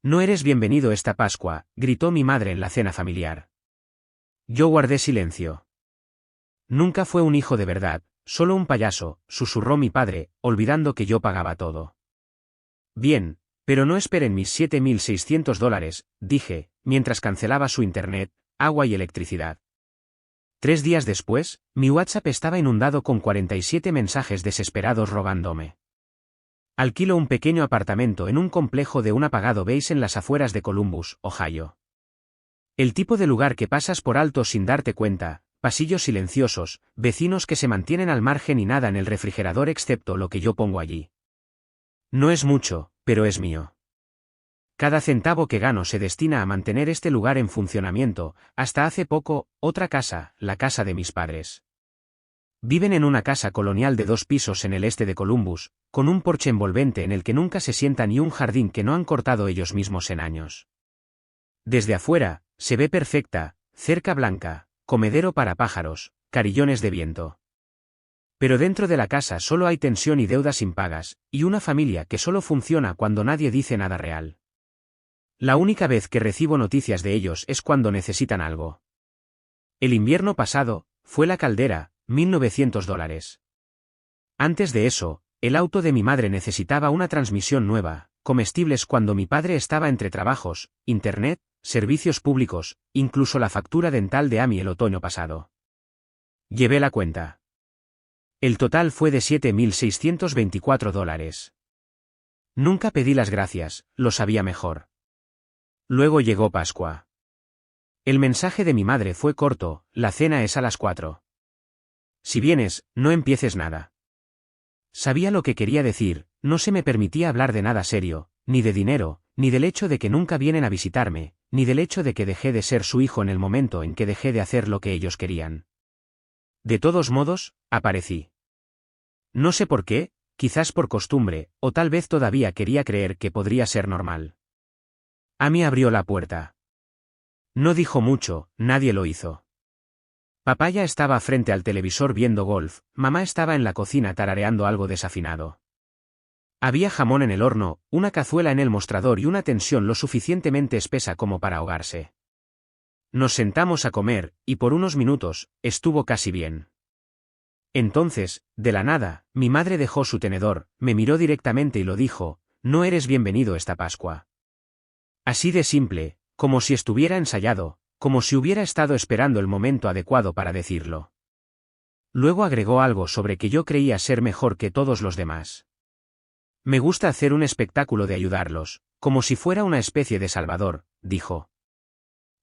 No eres bienvenido esta Pascua, gritó mi madre en la cena familiar. Yo guardé silencio. Nunca fue un hijo de verdad, solo un payaso, susurró mi padre, olvidando que yo pagaba todo. Bien, pero no esperen mis $7.600, dije, mientras cancelaba su internet, agua y electricidad. 3 días después, mi WhatsApp estaba inundado con 47 mensajes desesperados rogándome. Alquilo un pequeño apartamento en un complejo de un apagado base en las afueras de Columbus, Ohio. El tipo de lugar que pasas por alto sin darte cuenta, pasillos silenciosos, vecinos que se mantienen al margen y nada en el refrigerador excepto lo que yo pongo allí. No es mucho, pero es mío. Cada centavo que gano se destina a mantener este lugar en funcionamiento. Hasta hace poco, otra casa, la casa de mis padres. Viven en una casa colonial de 2 pisos en el este de Columbus, con un porche envolvente en el que nunca se sienta ni un jardín que no han cortado ellos mismos en años. Desde afuera, se ve perfecta, cerca blanca, comedero para pájaros, carillones de viento. Pero dentro de la casa solo hay tensión y deudas impagas, y una familia que solo funciona cuando nadie dice nada real. La única vez que recibo noticias de ellos es cuando necesitan algo. El invierno pasado, fue la caldera, $1.900. Antes de eso, el auto de mi madre necesitaba una transmisión nueva, comestibles cuando mi padre estaba entre trabajos, internet, servicios públicos, incluso la factura dental de Amy el otoño pasado. Llevé la cuenta. El total fue de $7.624. Nunca pedí las gracias, lo sabía mejor. Luego llegó Pascua. El mensaje de mi madre fue corto, la cena es a las 4. Si vienes, no empieces nada. Sabía lo que quería decir, no se me permitía hablar de nada serio, ni de dinero, ni del hecho de que nunca vienen a visitarme, ni del hecho de que dejé de ser su hijo en el momento en que dejé de hacer lo que ellos querían. De todos modos, aparecí. No sé por qué, quizás por costumbre, o tal vez todavía quería creer que podría ser normal. Amy abrió la puerta. No dijo mucho, nadie lo hizo. Papá ya estaba frente al televisor viendo golf, mamá estaba en la cocina tarareando algo desafinado. Había jamón en el horno, una cazuela en el mostrador y una tensión lo suficientemente espesa como para ahogarse. Nos sentamos a comer, y por unos minutos, estuvo casi bien. Entonces, de la nada, mi madre dejó su tenedor, me miró directamente y lo dijo, no eres bienvenido esta Pascua. Así de simple, como si estuviera ensayado, como si hubiera estado esperando el momento adecuado para decirlo. Luego agregó algo sobre que yo creía ser mejor que todos los demás. Me gusta hacer un espectáculo de ayudarlos, como si fuera una especie de salvador, dijo.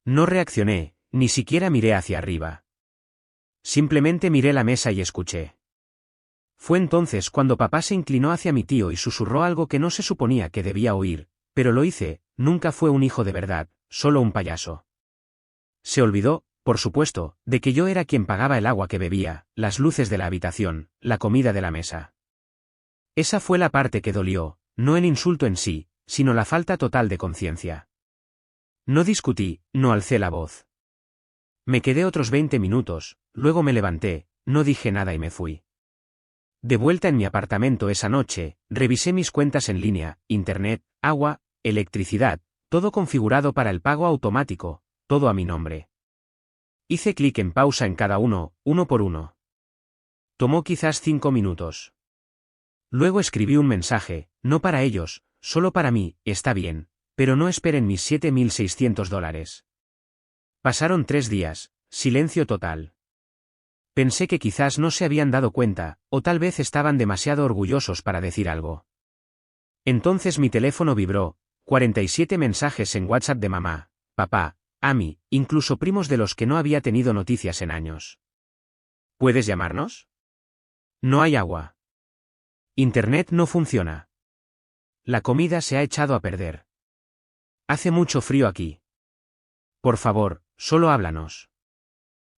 No reaccioné, ni siquiera miré hacia arriba. Simplemente miré la mesa y escuché. Fue entonces cuando papá se inclinó hacia mi tío y susurró algo que no se suponía que debía oír, pero lo hice, nunca fue un hijo de verdad, solo un payaso. Se olvidó, por supuesto, de que yo era quien pagaba el agua que bebía, las luces de la habitación, la comida de la mesa. Esa fue la parte que dolió, no el insulto en sí, sino la falta total de conciencia. No discutí, no alcé la voz. Me quedé otros 20 minutos, luego me levanté, no dije nada y me fui. De vuelta en mi apartamento esa noche, revisé mis cuentas en línea, internet, agua, electricidad, todo configurado para el pago automático, todo a mi nombre. Hice clic en pausa en cada uno por uno. Tomó quizás 5 minutos. Luego escribí un mensaje, no para ellos, solo para mí, está bien, pero no esperen mis $7.600. Pasaron 3 días, silencio total. Pensé que quizás no se habían dado cuenta, o tal vez estaban demasiado orgullosos para decir algo. Entonces mi teléfono vibró, 47 mensajes en WhatsApp de mamá, papá, Amy, incluso primos de los que no había tenido noticias en años. ¿Puedes llamarnos? No hay agua. Internet no funciona. La comida se ha echado a perder. Hace mucho frío aquí. Por favor, solo háblanos.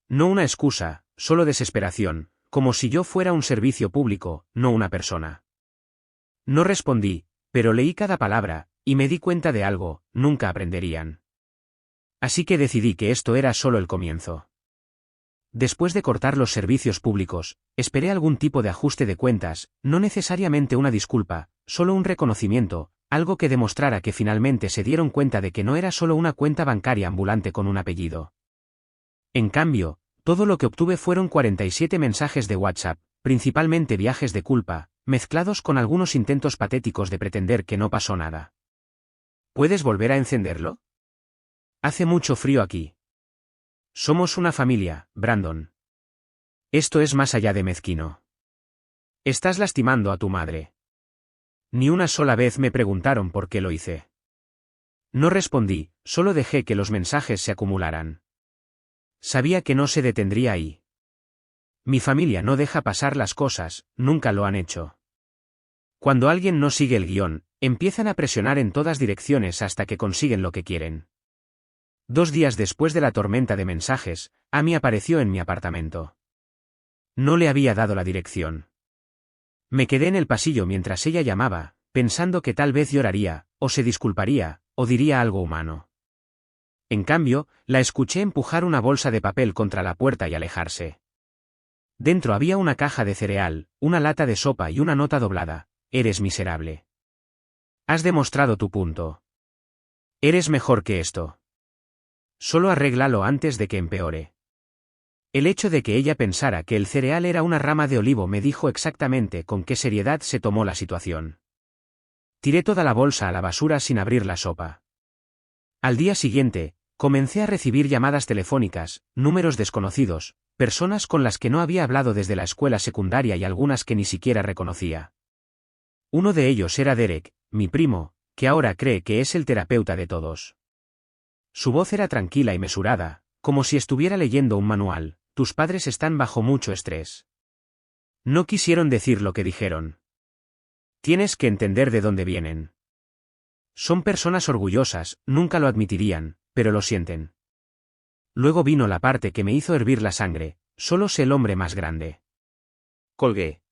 No una excusa, solo desesperación, como si yo fuera un servicio público, no una persona. No respondí, pero leí cada palabra, y me di cuenta de algo, nunca aprenderían. Así que decidí que esto era solo el comienzo. Después de cortar los servicios públicos, esperé algún tipo de ajuste de cuentas, no necesariamente una disculpa, solo un reconocimiento, algo que demostrara que finalmente se dieron cuenta de que no era solo una cuenta bancaria ambulante con un apellido. En cambio, todo lo que obtuve fueron 47 mensajes de WhatsApp, principalmente viajes de culpa, mezclados con algunos intentos patéticos de pretender que no pasó nada. ¿Puedes volver a encenderlo? Hace mucho frío aquí. Somos una familia, Brandon. Esto es más allá de mezquino. Estás lastimando a tu madre. Ni una sola vez me preguntaron por qué lo hice. No respondí, solo dejé que los mensajes se acumularan. Sabía que no se detendría ahí. Mi familia no deja pasar las cosas, nunca lo han hecho. Cuando alguien no sigue el guión, empiezan a presionar en todas direcciones hasta que consiguen lo que quieren. 2 días después de la tormenta de mensajes, Amy apareció en mi apartamento. No le había dado la dirección. Me quedé en el pasillo mientras ella llamaba, pensando que tal vez lloraría, o se disculparía, o diría algo humano. En cambio, la escuché empujar una bolsa de papel contra la puerta y alejarse. Dentro había una caja de cereal, una lata de sopa y una nota doblada. Eres miserable. Has demostrado tu punto. Eres mejor que esto. Solo arréglalo antes de que empeore. El hecho de que ella pensara que el cereal era una rama de olivo me dijo exactamente con qué seriedad se tomó la situación. Tiré toda la bolsa a la basura sin abrir la sopa. Al día siguiente, comencé a recibir llamadas telefónicas, números desconocidos, personas con las que no había hablado desde la escuela secundaria y algunas que ni siquiera reconocía. Uno de ellos era Derek, mi primo, que ahora cree que es el terapeuta de todos. Su voz era tranquila y mesurada, como si estuviera leyendo un manual. Tus padres están bajo mucho estrés. No quisieron decir lo que dijeron. Tienes que entender de dónde vienen. Son personas orgullosas, nunca lo admitirían, pero lo sienten. Luego vino la parte que me hizo hervir la sangre, solo sé el hombre más grande. Colgué.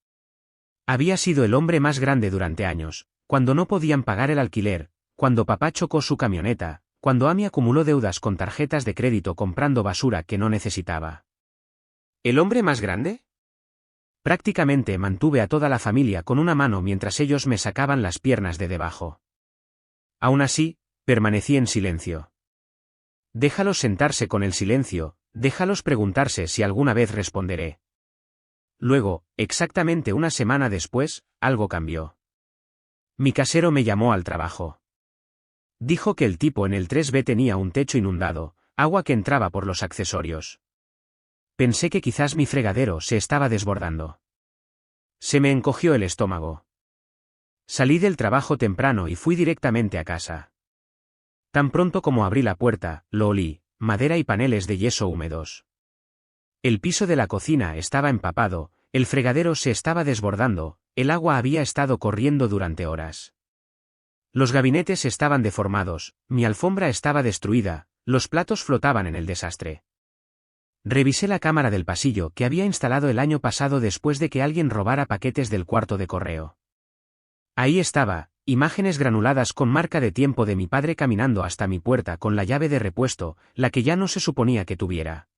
Había sido el hombre más grande durante años, cuando no podían pagar el alquiler, cuando papá chocó su camioneta, cuando Amy acumuló deudas con tarjetas de crédito comprando basura que no necesitaba. ¿El hombre más grande? Prácticamente mantuve a toda la familia con una mano mientras ellos me sacaban las piernas de debajo. Aún así, permanecí en silencio. Déjalos sentarse con el silencio, déjalos preguntarse si alguna vez responderé. Luego, exactamente una semana después, algo cambió. Mi casero me llamó al trabajo. Dijo que el tipo en el 3B tenía un techo inundado, agua que entraba por los accesorios. Pensé que quizás mi fregadero se estaba desbordando. Se me encogió el estómago. Salí del trabajo temprano y fui directamente a casa. Tan pronto como abrí la puerta, lo olí, madera y paneles de yeso húmedos. El piso de la cocina estaba empapado, el fregadero se estaba desbordando, el agua había estado corriendo durante horas. Los gabinetes estaban deformados, mi alfombra estaba destruida, los platos flotaban en el desastre. Revisé la cámara del pasillo que había instalado el año pasado después de que alguien robara paquetes del cuarto de correo. Ahí estaba, imágenes granuladas con marca de tiempo de mi padre caminando hasta mi puerta con la llave de repuesto, la que ya no se suponía que tuviera.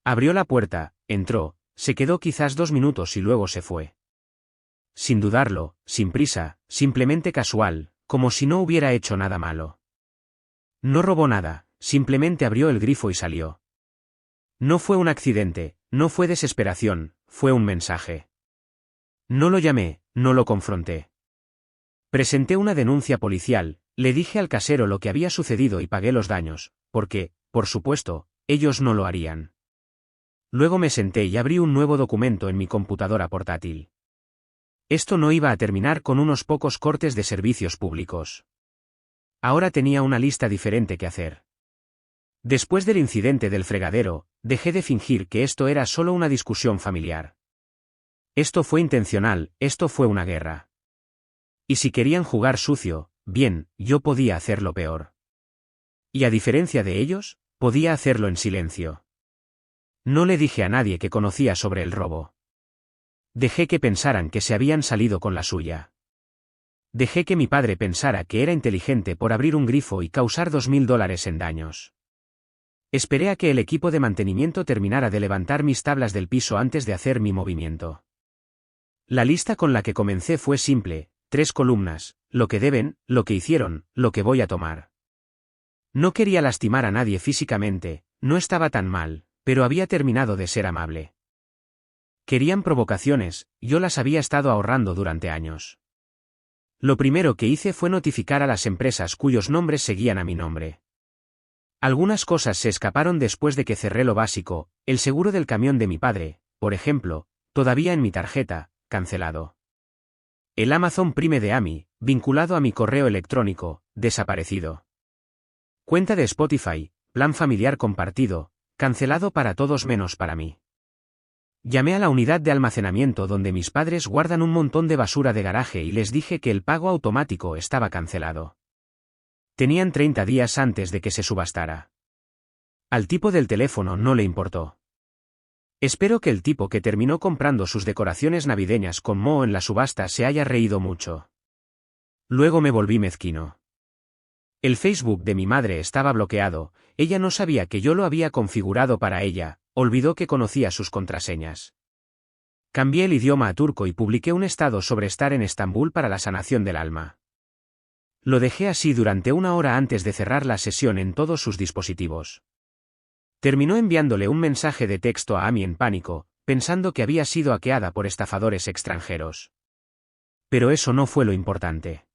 Abrió la puerta, entró, se quedó quizás 2 minutos y luego se fue. Sin dudarlo, sin prisa, simplemente casual, como si no hubiera hecho nada malo. No robó nada, simplemente abrió el grifo y salió. No fue un accidente, no fue desesperación, fue un mensaje. No lo llamé, no lo confronté. Presenté una denuncia policial, le dije al casero lo que había sucedido y pagué los daños, porque, por supuesto, ellos no lo harían. Luego me senté y abrí un nuevo documento en mi computadora portátil. Esto no iba a terminar con unos pocos cortes de servicios públicos. Ahora tenía una lista diferente que hacer. Después del incidente del fregadero, dejé de fingir que esto era solo una discusión familiar. Esto fue intencional, esto fue una guerra. Y si querían jugar sucio, bien, yo podía hacerlo peor. Y a diferencia de ellos, podía hacerlo en silencio. No le dije a nadie que conocía sobre el robo. Dejé que pensaran que se habían salido con la suya. Dejé que mi padre pensara que era inteligente por abrir un grifo y causar $2000 en daños. Esperé a que el equipo de mantenimiento terminara de levantar mis tablas del piso antes de hacer mi movimiento. La lista con la que comencé fue simple: 3 columnas, lo que deben, lo que hicieron, lo que voy a tomar. No quería lastimar a nadie físicamente, no estaba tan mal, pero había terminado de ser amable. Querían provocaciones, yo las había estado ahorrando durante años. Lo primero que hice fue notificar a las empresas cuyos nombres seguían a mi nombre. Algunas cosas se escaparon después de que cerré lo básico, el seguro del camión de mi padre, por ejemplo, todavía en mi tarjeta, cancelado. El Amazon Prime de Amy, vinculado a mi correo electrónico, desaparecido. Cuenta de Spotify, plan familiar compartido, cancelado para todos menos para mí. Llamé a la unidad de almacenamiento donde mis padres guardan un montón de basura de garaje y les dije que el pago automático estaba cancelado. Tenían 30 días antes de que se subastara. Al tipo del teléfono no le importó. Espero que el tipo que terminó comprando sus decoraciones navideñas con Moho en la subasta se haya reído mucho. Luego me volví mezquino. El Facebook de mi madre estaba bloqueado, ella no sabía que yo lo había configurado para ella, olvidó que conocía sus contraseñas. Cambié el idioma a turco y publiqué un estado sobre estar en Estambul para la sanación del alma. Lo dejé así durante 1 hora antes de cerrar la sesión en todos sus dispositivos. Terminó enviándole un mensaje de texto a Amy en pánico, pensando que había sido hackeada por estafadores extranjeros. Pero eso no fue lo importante.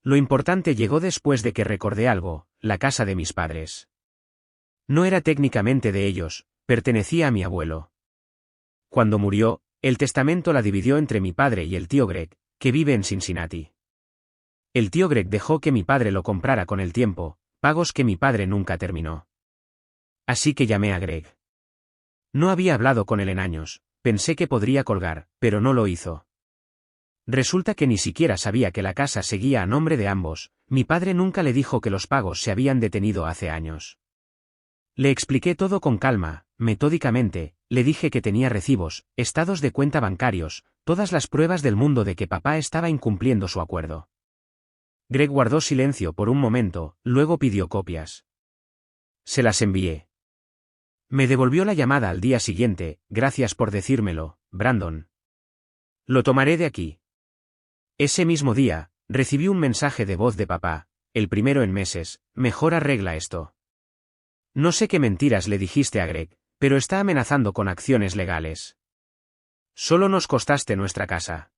Lo importante llegó después de que recordé algo, la casa de mis padres. No era técnicamente de ellos, pertenecía a mi abuelo. Cuando murió, el testamento la dividió entre mi padre y el tío Greg, que vive en Cincinnati. El tío Greg dejó que mi padre lo comprara con el tiempo, pagos que mi padre nunca terminó. Así que llamé a Greg. No había hablado con él en años, pensé que podría colgar, pero no lo hizo. Resulta que ni siquiera sabía que la casa seguía a nombre de ambos, mi padre nunca le dijo que los pagos se habían detenido hace años. Le expliqué todo con calma, metódicamente, le dije que tenía recibos, estados de cuenta bancarios, todas las pruebas del mundo de que papá estaba incumpliendo su acuerdo. Greg guardó silencio por un momento, luego pidió copias. Se las envié. Me devolvió la llamada al día siguiente, gracias por decírmelo, Brandon. Lo tomaré de aquí. Ese mismo día, recibí un mensaje de voz de papá, el primero en meses, mejor arregla esto. No sé qué mentiras le dijiste a Greg, pero está amenazando con acciones legales. Solo nos costaste nuestra casa.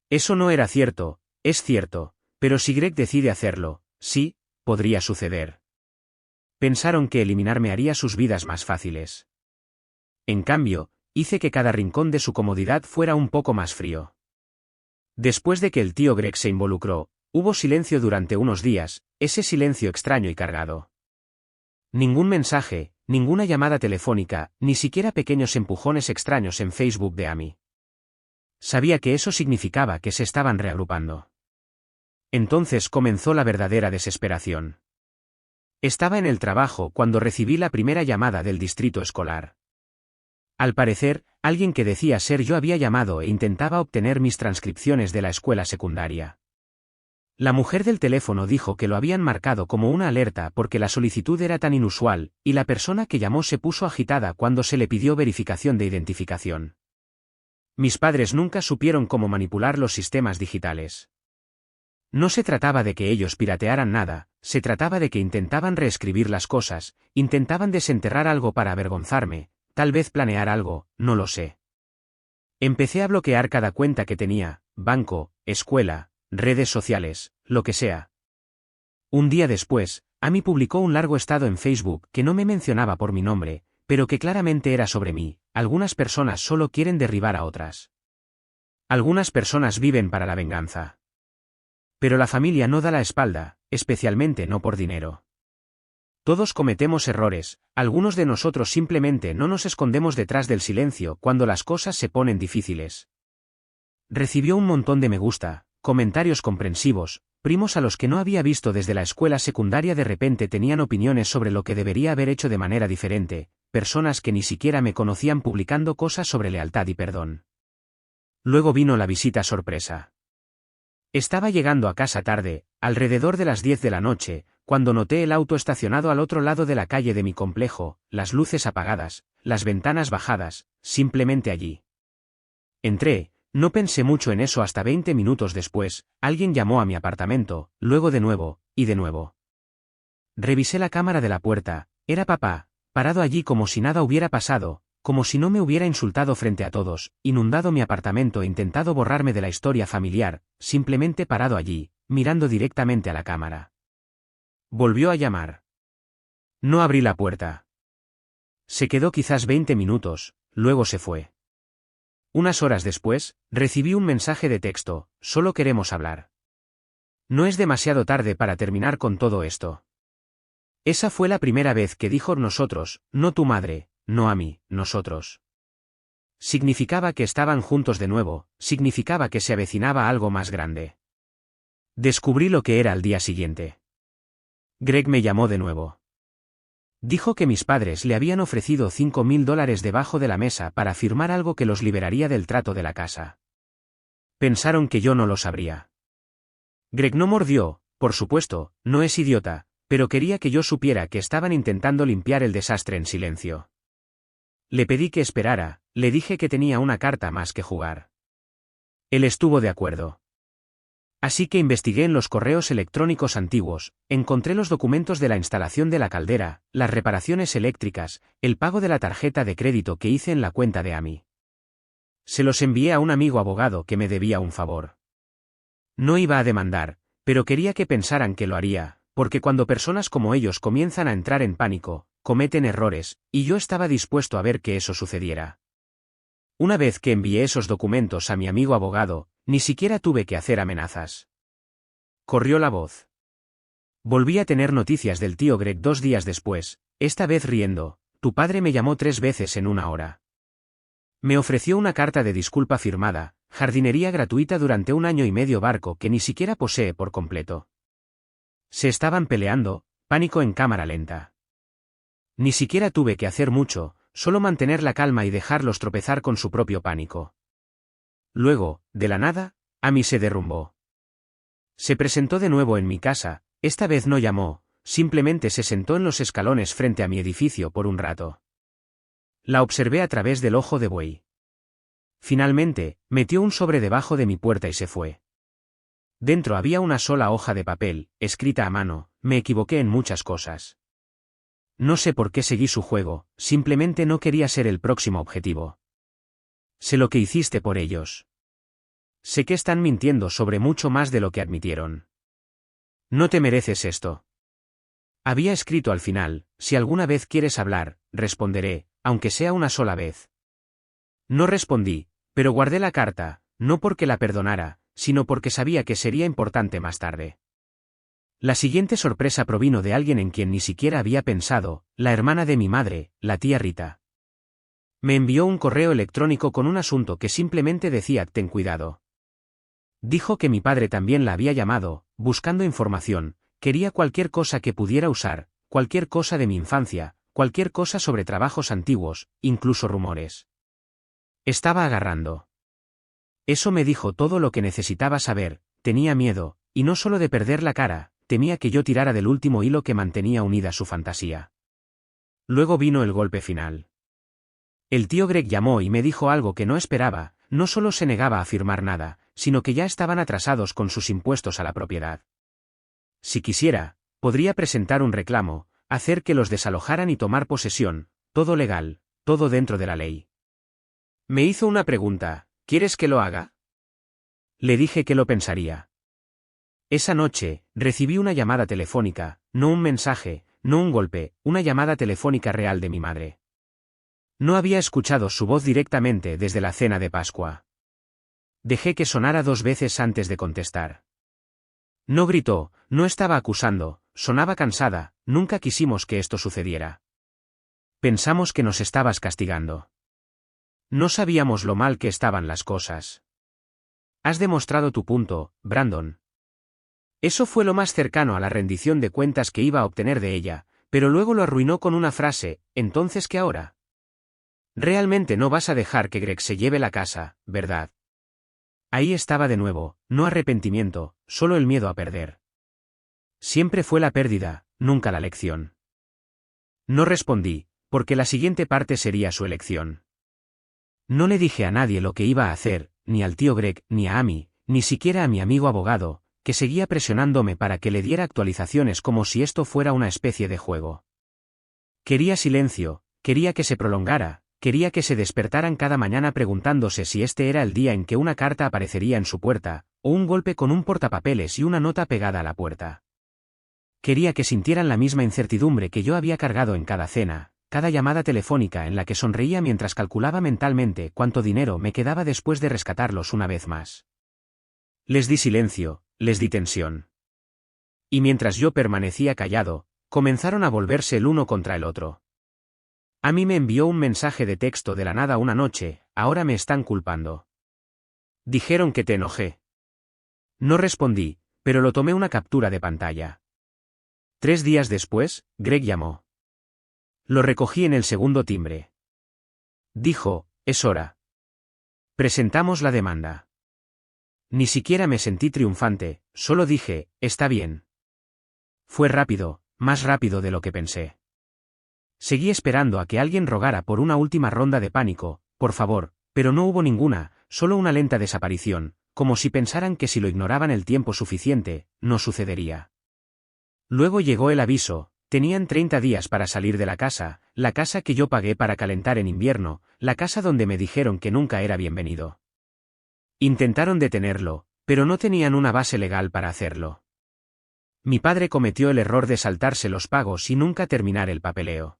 Eso no era cierto, es cierto, pero si Greg decide hacerlo, sí, podría suceder. Pensaron que eliminarme haría sus vidas más fáciles. En cambio, hice que cada rincón de su comodidad fuera un poco más frío. Después de que el tío Greg se involucró, hubo silencio durante unos días, ese silencio extraño y cargado. Ningún mensaje, ninguna llamada telefónica, ni siquiera pequeños empujones extraños en Facebook de Amy. Sabía que eso significaba que se estaban reagrupando. Entonces comenzó la verdadera desesperación. Estaba en el trabajo cuando recibí la primera llamada del distrito escolar. Al parecer, alguien que decía ser yo había llamado e intentaba obtener mis transcripciones de la escuela secundaria. La mujer del teléfono dijo que lo habían marcado como una alerta porque la solicitud era tan inusual, y la persona que llamó se puso agitada cuando se le pidió verificación de identificación. Mis padres nunca supieron cómo manipular los sistemas digitales. No se trataba de que ellos piratearan nada, se trataba de que intentaban reescribir las cosas, intentaban desenterrar algo para avergonzarme, tal vez planear algo, no lo sé. Empecé a bloquear cada cuenta que tenía, banco, escuela, redes sociales, lo que sea. Un día después, Amy publicó un largo estado en Facebook que no me mencionaba por mi nombre, pero que claramente era sobre mí. Algunas personas solo quieren derribar a otras. Algunas personas viven para la venganza. Pero la familia no da la espalda, especialmente no por dinero. Todos cometemos errores, algunos de nosotros simplemente no nos escondemos detrás del silencio cuando las cosas se ponen difíciles. Recibió un montón de me gusta, comentarios comprensivos, primos a los que no había visto desde la escuela secundaria de repente tenían opiniones sobre lo que debería haber hecho de manera diferente, personas que ni siquiera me conocían publicando cosas sobre lealtad y perdón. Luego vino la visita sorpresa. Estaba llegando a casa tarde, alrededor de las 10 de la noche, cuando noté el auto estacionado al otro lado de la calle de mi complejo, las luces apagadas, las ventanas bajadas, simplemente allí. Entré, No pensé mucho en eso hasta 20 minutos después, alguien llamó a mi apartamento, luego de nuevo, y de nuevo. Revisé la cámara de la puerta, era papá, parado allí como si nada hubiera pasado, como si no me hubiera insultado frente a todos, inundado mi apartamento e intentado borrarme de la historia familiar, simplemente parado allí, mirando directamente a la cámara. Volvió a llamar. No abrí la puerta. Se quedó quizás 20 minutos, luego se fue. Unas horas después, recibí un mensaje de texto, solo queremos hablar. No es demasiado tarde para terminar con todo esto. Esa fue la primera vez que dijo nosotros, no tu madre, no a mí, nosotros. Significaba que estaban juntos de nuevo, significaba que se avecinaba algo más grande. Descubrí lo que era al día siguiente. Greg me llamó de nuevo. Dijo que mis padres le habían ofrecido $5,000 debajo de la mesa para firmar algo que los liberaría del trato de la casa. Pensaron que yo no lo sabría. Greg no mordió, por supuesto, no es idiota, pero quería que yo supiera que estaban intentando limpiar el desastre en silencio. Le pedí que esperara, le dije que tenía una carta más que jugar. Él estuvo de acuerdo. Así que investigué en los correos electrónicos antiguos, encontré los documentos de la instalación de la caldera, las reparaciones eléctricas, el pago de la tarjeta de crédito que hice en la cuenta de Amy. Se los envié a un amigo abogado que me debía un favor. No iba a demandar, pero quería que pensaran que lo haría, porque cuando personas como ellos comienzan a entrar en pánico, cometen errores, y yo estaba dispuesto a ver que eso sucediera. Una vez que envié esos documentos a mi amigo abogado, ni siquiera tuve que hacer amenazas. Corrió la voz. Volví a tener noticias del tío Greg 2 días después, esta vez riendo, tu padre me llamó 3 veces en una hora. Me ofreció una carta de disculpa firmada, jardinería gratuita durante 1 año y medio barco que ni siquiera posee por completo. Se estaban peleando, pánico en cámara lenta. Ni siquiera tuve que hacer mucho, solo mantener la calma y dejarlos tropezar con su propio pánico. Luego, de la nada, Amy se derrumbó. Se presentó de nuevo en mi casa, esta vez no llamó, simplemente se sentó en los escalones frente a mi edificio por un rato. La observé a través del ojo de buey. Finalmente, metió un sobre debajo de mi puerta y se fue. Dentro había una sola hoja de papel, escrita a mano, me equivoqué en muchas cosas. No sé por qué seguí su juego, simplemente no quería ser el próximo objetivo. Sé lo que hiciste por ellos. Sé que están mintiendo sobre mucho más de lo que admitieron. No te mereces esto. Había escrito al final, si alguna vez quieres hablar, responderé, aunque sea una sola vez. No respondí, pero guardé la carta, no porque la perdonara, sino porque sabía que sería importante más tarde. La siguiente sorpresa provino de alguien en quien ni siquiera había pensado, la hermana de mi madre, la tía Rita. Me envió un correo electrónico con un asunto que simplemente decía ten cuidado. Dijo que mi padre también la había llamado, buscando información, quería cualquier cosa que pudiera usar, cualquier cosa de mi infancia, cualquier cosa sobre trabajos antiguos, incluso rumores. Estaba agarrando. Eso me dijo todo lo que necesitaba saber, tenía miedo, y no solo de perder la cara, temía que yo tirara del último hilo que mantenía unida su fantasía. Luego vino el golpe final. El tío Greg llamó y me dijo algo que no esperaba, no solo se negaba a firmar nada, sino que ya estaban atrasados con sus impuestos a la propiedad. Si quisiera, podría presentar un reclamo, hacer que los desalojaran y tomar posesión, todo legal, todo dentro de la ley. Me hizo una pregunta, ¿quieres que lo haga? Le dije que lo pensaría. Esa noche, recibí una llamada telefónica, no un mensaje, no un golpe, una llamada telefónica real de mi madre. No había escuchado su voz directamente desde la cena de Pascua. Dejé que sonara 2 veces antes de contestar. No gritó, no estaba acusando, sonaba cansada, nunca quisimos que esto sucediera. Pensamos que nos estabas castigando. No sabíamos lo mal que estaban las cosas. Has demostrado tu punto, Brandon. Eso fue lo más cercano a la rendición de cuentas que iba a obtener de ella, pero luego lo arruinó con una frase, ¿entonces qué ahora? Realmente no vas a dejar que Greg se lleve la casa, ¿verdad? Ahí estaba de nuevo, no arrepentimiento, solo el miedo a perder. Siempre fue la pérdida, nunca la lección. No respondí, porque la siguiente parte sería su elección. No le dije a nadie lo que iba a hacer, ni al tío Greg, ni a Amy, ni siquiera a mi amigo abogado, que seguía presionándome para que le diera actualizaciones como si esto fuera una especie de juego. Quería silencio, quería que se prolongara, quería que se despertaran cada mañana preguntándose si este era el día en que una carta aparecería en su puerta, o un golpe con un portapapeles y una nota pegada a la puerta. Quería que sintieran la misma incertidumbre que yo había cargado en cada cena, cada llamada telefónica en la que sonreía mientras calculaba mentalmente cuánto dinero me quedaba después de rescatarlos una vez más. Les di silencio, les di tensión. Y mientras yo permanecía callado, comenzaron a volverse el uno contra el otro. A mí me envió un mensaje de texto de la nada una noche, ahora me están culpando. Dijeron que te enojé. No respondí, pero lo tomé una captura de pantalla. 3 días después, Greg llamó. Lo recogí en el segundo timbre. Dijo, es hora. Presentamos la demanda. Ni siquiera me sentí triunfante, solo dije, está bien. Fue rápido, más rápido de lo que pensé. Seguí esperando a que alguien rogara por una última ronda de pánico, por favor, pero no hubo ninguna, solo una lenta desaparición, como si pensaran que si lo ignoraban el tiempo suficiente, no sucedería. Luego llegó el aviso, tenían 30 días para salir de la casa que yo pagué para calentar en invierno, la casa donde me dijeron que nunca era bienvenido. Intentaron detenerlo, pero no tenían una base legal para hacerlo. Mi padre cometió el error de saltarse los pagos y nunca terminar el papeleo.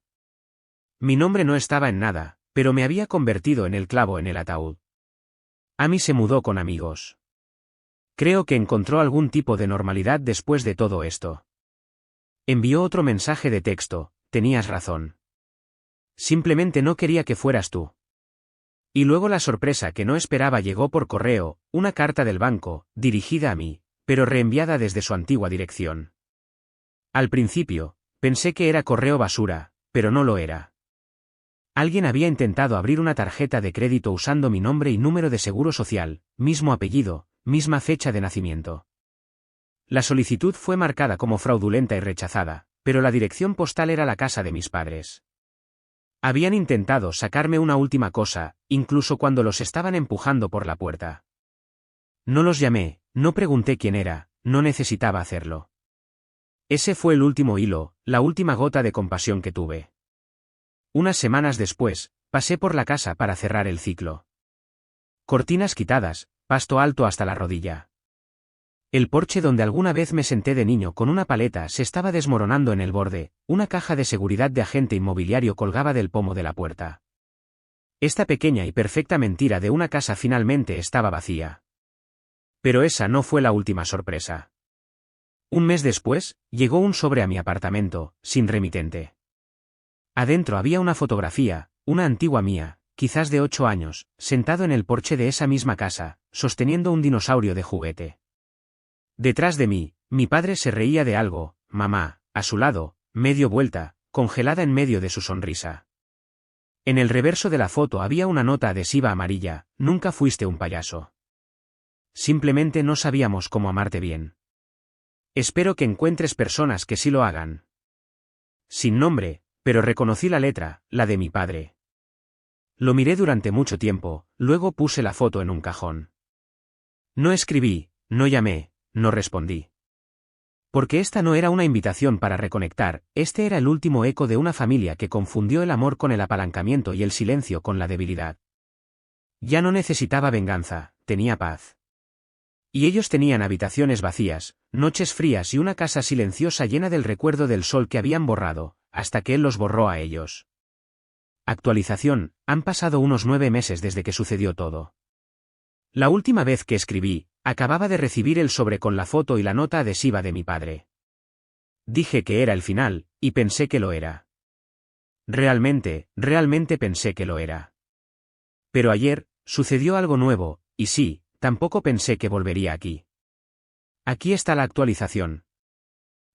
Mi nombre no estaba en nada, pero me había convertido en el clavo en el ataúd. Amy se mudó con amigos. Creo que encontró algún tipo de normalidad después de todo esto. Envió otro mensaje de texto, tenías razón. Simplemente no quería que fueras tú. Y luego la sorpresa que no esperaba llegó por correo, una carta del banco, dirigida a mí, pero reenviada desde su antigua dirección. Al principio, pensé que era correo basura, pero no lo era. Alguien había intentado abrir una tarjeta de crédito usando mi nombre y número de seguro social, mismo apellido, misma fecha de nacimiento. La solicitud fue marcada como fraudulenta y rechazada, pero la dirección postal era la casa de mis padres. Habían intentado sacarme una última cosa, incluso cuando los estaban empujando por la puerta. No los llamé, no pregunté quién era, no necesitaba hacerlo. Ese fue el último hilo, la última gota de compasión que tuve. Unas semanas después, pasé por la casa para cerrar el ciclo. Cortinas quitadas, pasto alto hasta la rodilla. El porche donde alguna vez me senté de niño con una paleta se estaba desmoronando en el borde, una caja de seguridad de agente inmobiliario colgaba del pomo de la puerta. Esta pequeña y perfecta mentira de una casa finalmente estaba vacía. Pero esa no fue la última sorpresa. Un mes después, llegó un sobre a mi apartamento, sin remitente. Adentro había una fotografía, una antigua mía, quizás de 8 años, sentado en el porche de esa misma casa, sosteniendo un dinosaurio de juguete. Detrás de mí, mi padre se reía de algo, mamá, a su lado, medio vuelta, congelada en medio de su sonrisa. En el reverso de la foto había una nota adhesiva amarilla, nunca fuiste un payaso. Simplemente no sabíamos cómo amarte bien. Espero que encuentres personas que sí lo hagan. Sin nombre, pero reconocí la letra, la de mi padre. Lo miré durante mucho tiempo, luego puse la foto en un cajón. No escribí, no llamé, no respondí. Porque esta no era una invitación para reconectar, este era el último eco de una familia que confundió el amor con el apalancamiento y el silencio con la debilidad. Ya no necesitaba venganza, tenía paz. Y ellos tenían habitaciones vacías, noches frías y una casa silenciosa llena del recuerdo del sol que habían borrado, hasta que él los borró a ellos. Actualización, han pasado unos 9 meses desde que sucedió todo. La última vez que escribí, acababa de recibir el sobre con la foto y la nota adhesiva de mi padre. Dije que era el final, y pensé que lo era. Realmente pensé que lo era. Pero ayer, sucedió algo nuevo, y sí, tampoco pensé que volvería aquí. Aquí está la actualización.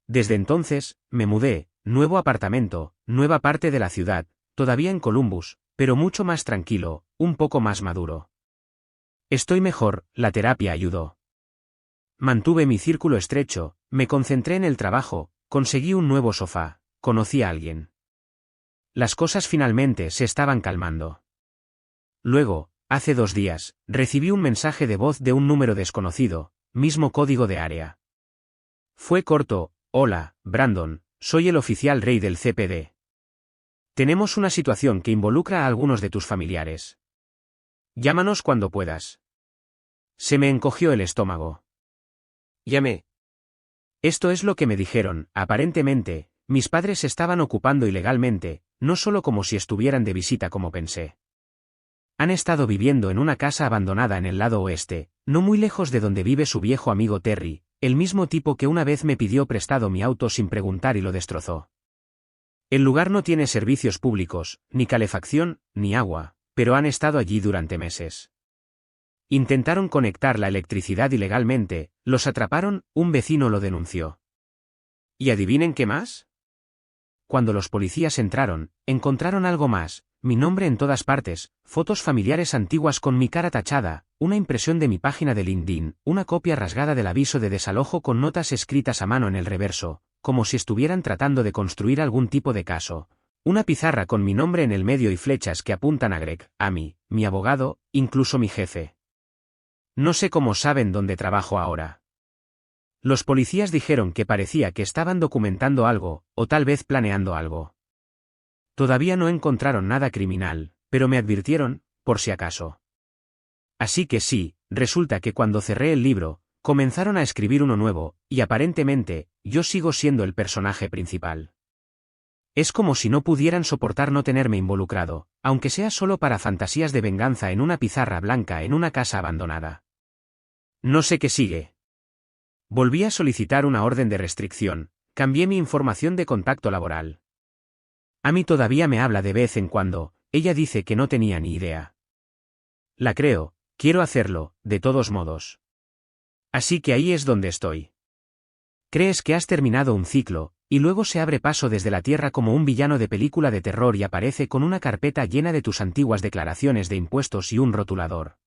Desde entonces, me mudé, nuevo apartamento, nueva parte de la ciudad, todavía en Columbus, pero mucho más tranquilo, un poco más maduro. Estoy mejor, la terapia ayudó. Mantuve mi círculo estrecho, me concentré en el trabajo, conseguí un nuevo sofá, conocí a alguien. Las cosas finalmente se estaban calmando. Luego, Hace 2 días, recibí un mensaje de voz de un número desconocido, mismo código de área. Fue corto: hola, Brandon, soy el oficial rey del CPD. Tenemos una situación que involucra a algunos de tus familiares. Llámanos cuando puedas. Se me encogió el estómago. Llamé. Esto es lo que me dijeron: aparentemente, mis padres se estaban ocupando ilegalmente, no solo como si estuvieran de visita como pensé. Han estado viviendo en una casa abandonada en el lado oeste, no muy lejos de donde vive su viejo amigo Terry, el mismo tipo que una vez me pidió prestado mi auto sin preguntar y lo destrozó. El lugar no tiene servicios públicos, ni calefacción, ni agua, pero han estado allí durante meses. Intentaron conectar la electricidad ilegalmente, los atraparon, un vecino lo denunció. ¿Y adivinen qué más? Cuando los policías entraron, encontraron algo más: mi nombre en todas partes, fotos familiares antiguas con mi cara tachada, una impresión de mi página de LinkedIn, una copia rasgada del aviso de desalojo con notas escritas a mano en el reverso, como si estuvieran tratando de construir algún tipo de caso, una pizarra con mi nombre en el medio y flechas que apuntan a Greg, a mí, mi abogado, incluso mi jefe. No sé cómo saben dónde trabajo ahora. Los policías dijeron que parecía que estaban documentando algo, o tal vez planeando algo. Todavía no encontraron nada criminal, pero me advirtieron, por si acaso. Así que sí, resulta que cuando cerré el libro, comenzaron a escribir uno nuevo, y aparentemente, yo sigo siendo el personaje principal. Es como si no pudieran soportar no tenerme involucrado, aunque sea solo para fantasías de venganza en una pizarra blanca en una casa abandonada. No sé qué sigue. Volví a solicitar una orden de restricción, cambié mi información de contacto laboral. Amy todavía me habla de vez en cuando, ella dice que no tenía ni idea. La creo, quiero hacerlo, de todos modos. Así que ahí es donde estoy. Crees que has terminado un ciclo, y luego se abre paso desde la tierra como un villano de película de terror y aparece con una carpeta llena de tus antiguas declaraciones de impuestos y un rotulador.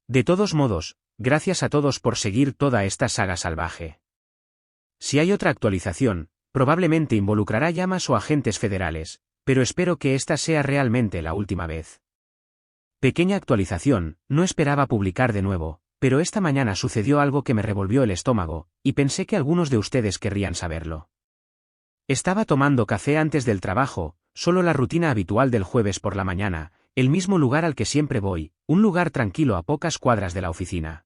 De todos modos, gracias a todos por seguir toda esta saga salvaje. Si hay otra actualización, probablemente involucrará llamas o agentes federales, pero espero que esta sea realmente la última vez. Pequeña actualización: no esperaba publicar de nuevo, pero esta mañana sucedió algo que me revolvió el estómago, y pensé que algunos de ustedes querrían saberlo. Estaba tomando café antes del trabajo, solo la rutina habitual del jueves por la mañana, el mismo lugar al que siempre voy, un lugar tranquilo a pocas cuadras de la oficina.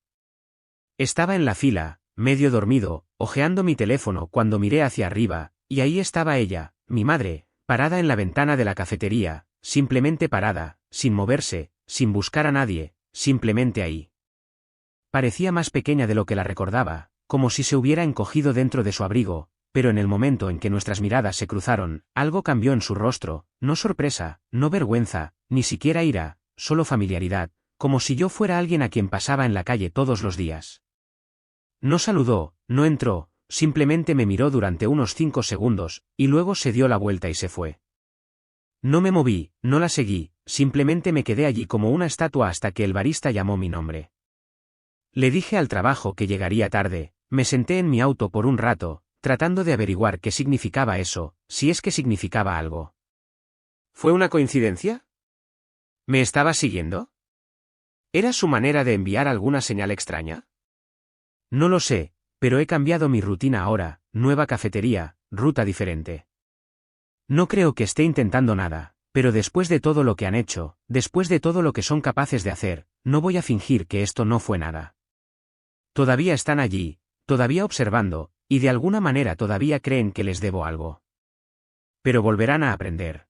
Estaba en la fila, medio dormido, hojeando mi teléfono cuando miré hacia arriba, y ahí estaba ella, mi madre, parada en la ventana de la cafetería, simplemente parada, sin moverse, sin buscar a nadie, simplemente ahí. Parecía más pequeña de lo que la recordaba, como si se hubiera encogido dentro de su abrigo, pero en el momento en que nuestras miradas se cruzaron, algo cambió en su rostro: no sorpresa, no vergüenza, ni siquiera ira, solo familiaridad, como si yo fuera alguien a quien pasaba en la calle todos los días. No saludó, no entró, simplemente me miró durante unos 5 segundos, y luego se dio la vuelta y se fue. No me moví, no la seguí, simplemente me quedé allí como una estatua hasta que el barista llamó mi nombre. Le dije al trabajo que llegaría tarde, me senté en mi auto por un rato, tratando de averiguar qué significaba eso, si es que significaba algo. ¿Fue una coincidencia? ¿Me estaba siguiendo? ¿Era su manera de enviar alguna señal extraña? No lo sé, pero he cambiado mi rutina ahora: nueva cafetería, ruta diferente. No creo que esté intentando nada, pero después de todo lo que han hecho, después de todo lo que son capaces de hacer, no voy a fingir que esto no fue nada. Todavía están allí, todavía observando, y de alguna manera todavía creen que les debo algo. Pero volverán a aprender.